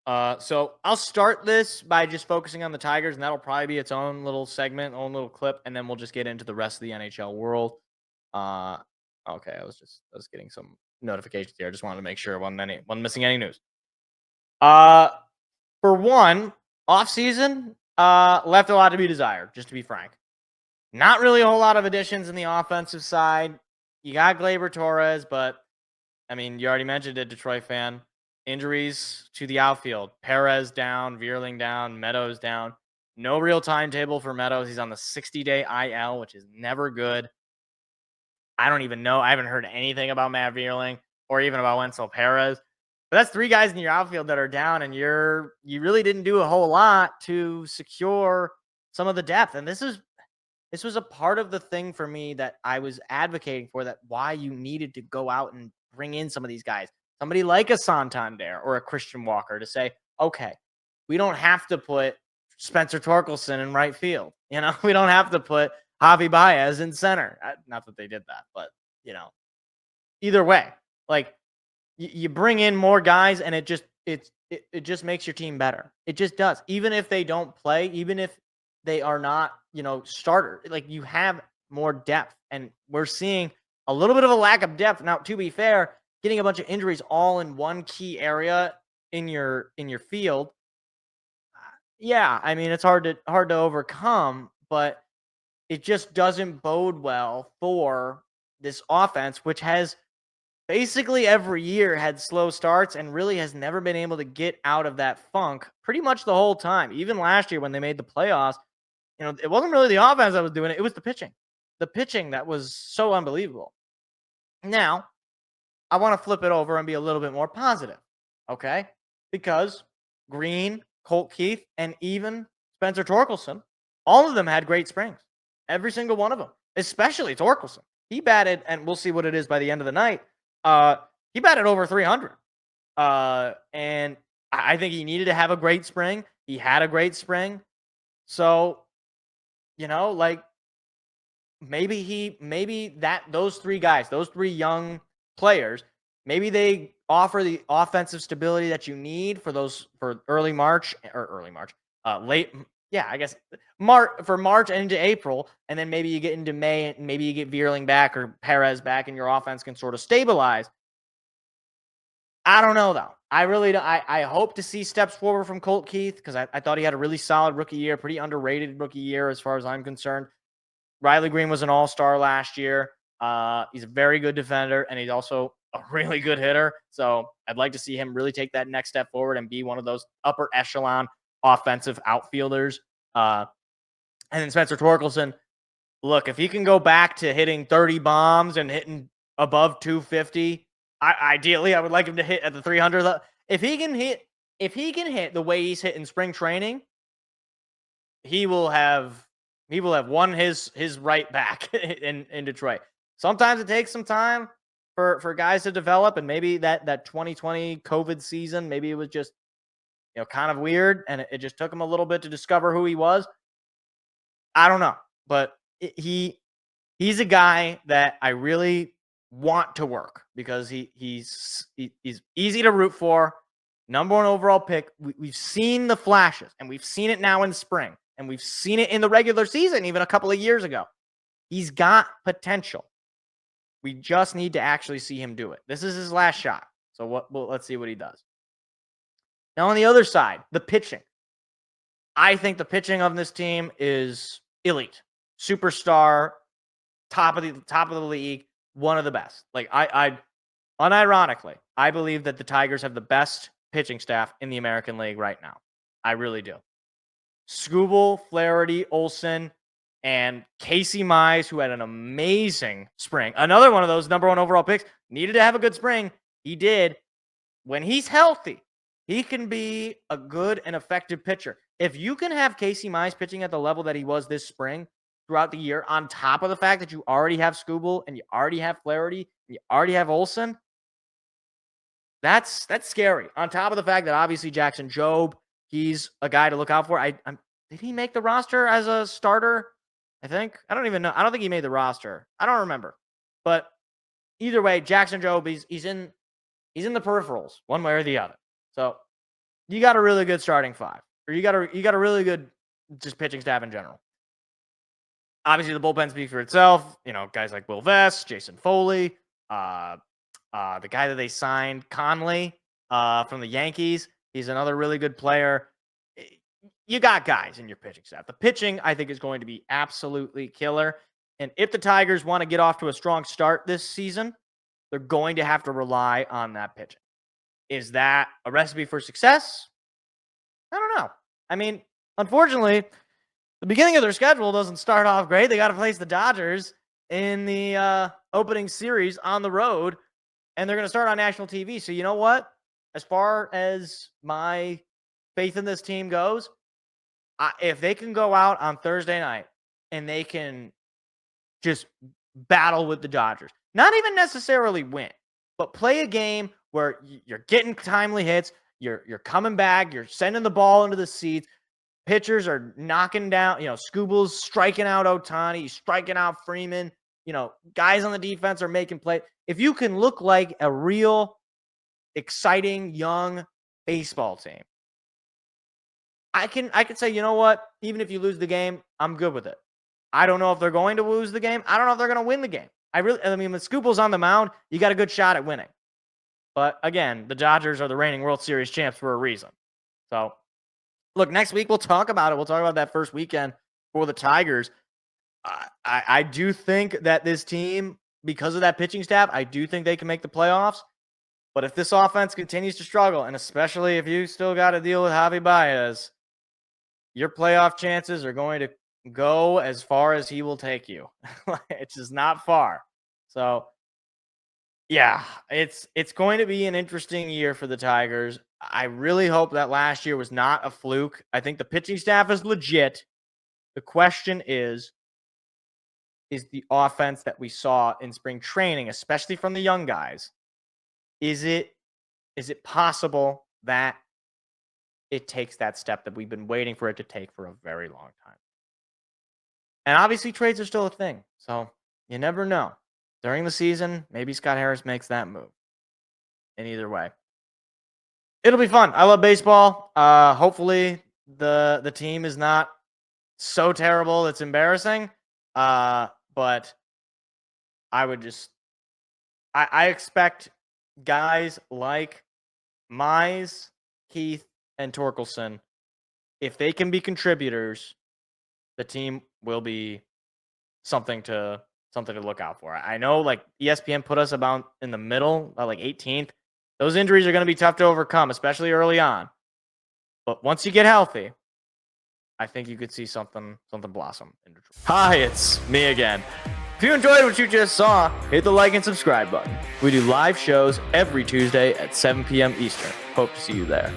So I'll start this by just focusing on the Tigers, and that'll probably be its own little segment, own little clip, and then we'll just get into the rest of the NHL world. Uh, okay, I was getting some notifications here. I just wanted to make sure wasn't missing any news. Uh, for one, off season, left a lot to be desired. Just to be frank, not really a whole lot of additions in the offensive side. You got Glaber Torres, but I mean, you already mentioned it, Detroit fan. Injuries to the outfield. Perez down, Vierling down, Meadows down. No real timetable for Meadows. He's on the 60-day IL, which is never good. I don't even know. I haven't heard anything about Matt Vierling or even about Wenzel Perez. But that's three guys in your outfield that are down, and you really didn't do a whole lot to secure some of the depth. And this was a part of the thing for me that I was advocating for, that why you needed to go out and bring in some of these guys. Somebody like a Santander or a Christian Walker to say, okay, we don't have to put Spencer Torkelson in right field. We don't have to put Javi Baez in center. Not that they did that, but, either way, like you bring in more guys and it just makes your team better. It just does. Even if they don't play, even if they are not, starter, like you have more depth, and we're seeing a little bit of a lack of depth. Now, to be fair, getting a bunch of injuries all in one key area in your field, yeah, I mean, it's hard to overcome, but it just doesn't bode well for this offense, which has basically every year had slow starts and really has never been able to get out of that funk pretty much the whole time. Even last year when they made the playoffs, it wasn't really the offense that was doing it. It was the pitching. The pitching that was so unbelievable. Now, I want to flip it over and be a little bit more positive. Okay? Because Green, Colt Keith, and even Spencer Torkelson, all of them had great springs. Every single one of them, especially Torkelson. He batted, and we'll see what it is by the end of the night. He batted over 300. And I think he needed to have a great spring. He had a great spring. So, like maybe those three guys, those three young players, maybe they offer the offensive stability that you need for early March, late, yeah, I guess March and into April, and then maybe you get into May and maybe you get Vierling back or Perez back, and your offense can sort of stabilize. I don't know though. I really don't. I hope to see steps forward from Colt Keith, because I thought he had a really solid rookie year, pretty underrated rookie year as far as I'm concerned. Riley Green was an all-star last year. He's a very good defender, and he's also a really good hitter. So I'd like to see him really take that next step forward and be one of those upper echelon offensive outfielders. And then Spencer Torkelson, look, if he can go back to hitting 30 bombs and hitting above 250, ideally I would like him to hit at the 300. If he can hit the way he's hit in spring training, he will have won his right back in Detroit. Sometimes it takes some time for guys to develop, and maybe that 2020 COVID season, maybe it was just kind of weird, and it just took him a little bit to discover who he was. I don't know, but he's a guy that I really want to work, because he's easy to root for. Number one overall pick. We've seen the flashes, and we've seen it now in spring, and we've seen it in the regular season even a couple of years ago. He's got potential. We just need to actually see him do it. This is his last shot. So let's see what he does. Now, on the other side, the pitching. I think the pitching of this team is elite. Superstar, top of the league, one of the best. Like I unironically, I believe that the Tigers have the best pitching staff in the American League right now. I really do. Skubal, Flaherty, Olsen, and Casey Mize, who had an amazing spring. Another one of those number one overall picks. Needed to have a good spring. He did. When he's healthy, he can be a good and effective pitcher. If you can have Casey Mize pitching at the level that he was this spring throughout the year, on top of the fact that you already have Skubal and you already have Flaherty and you already have Olsen, that's scary. On top of the fact that obviously Jackson Jobe, he's a guy to look out for. Did he make the roster as a starter? I don't even know. I don't think he made the roster. I don't remember. But either way, Jackson Jobe, he's in the peripherals one way or the other. So you got a really good starting five, or you got a really good just pitching staff in general. Obviously, the bullpen speaks for itself. You know, guys like Will Vest, Jason Foley, the guy that they signed, Conley, from the Yankees. He's another really good player. You got guys in your pitching staff. The pitching, I think, is going to be absolutely killer. And if the Tigers want to get off to a strong start this season, they're going to have to rely on that pitching. Is that a recipe for success? I don't know. I mean, unfortunately, the beginning of their schedule doesn't start off great. They got to face the Dodgers in the opening series on the road, and they're going to start on national TV. So you know what? As far as my faith in this team goes, if they can go out on Thursday night and they can just battle with the Dodgers, not even necessarily win, but play a game where you're getting timely hits, you're coming back, you're sending the ball into the seats, pitchers are knocking down, Scooble's striking out Ohtani, striking out Freeman, guys on the defense are making plays. If you can look like a real exciting young baseball team, I can say, you know what? Even if you lose the game, I'm good with it. I don't know if they're going to lose the game. I don't know if they're going to win the game. When Scooble's on the mound, you got a good shot at winning. But again, the Dodgers are the reigning World Series champs for a reason. So, look, next week we'll talk about it. We'll talk about that first weekend for the Tigers. I do think that this team, because of that pitching staff, I do think they can make the playoffs. But if this offense continues to struggle, and especially if you still got to deal with Javi Baez, your playoff chances are going to go as far as he will take you. It's just not far. So, yeah, it's going to be an interesting year for the Tigers. I really hope that last year was not a fluke. I think the pitching staff is legit. The question is the offense that we saw in spring training, especially from the young guys, is it possible that it takes that step that we've been waiting for it to take for a very long time? And obviously trades are still a thing, so you never know. During the season, maybe Scott Harris makes that move. In either way, it'll be fun. I love baseball. Hopefully the team is not so terrible it's embarrassing. But I would I expect guys like Mize, Keith, and Torkelson, if they can be contributors, the team will be something to look out for. I know, like, ESPN put us about in the middle, like 18th. Those injuries are going to be tough to overcome, especially early on. But once you get healthy, I think you could see something blossom in Detroit. Hi, it's me again. If you enjoyed what you just saw, hit the like and subscribe button. We do live shows every Tuesday at 7 p.m. Eastern. Hope to see you there.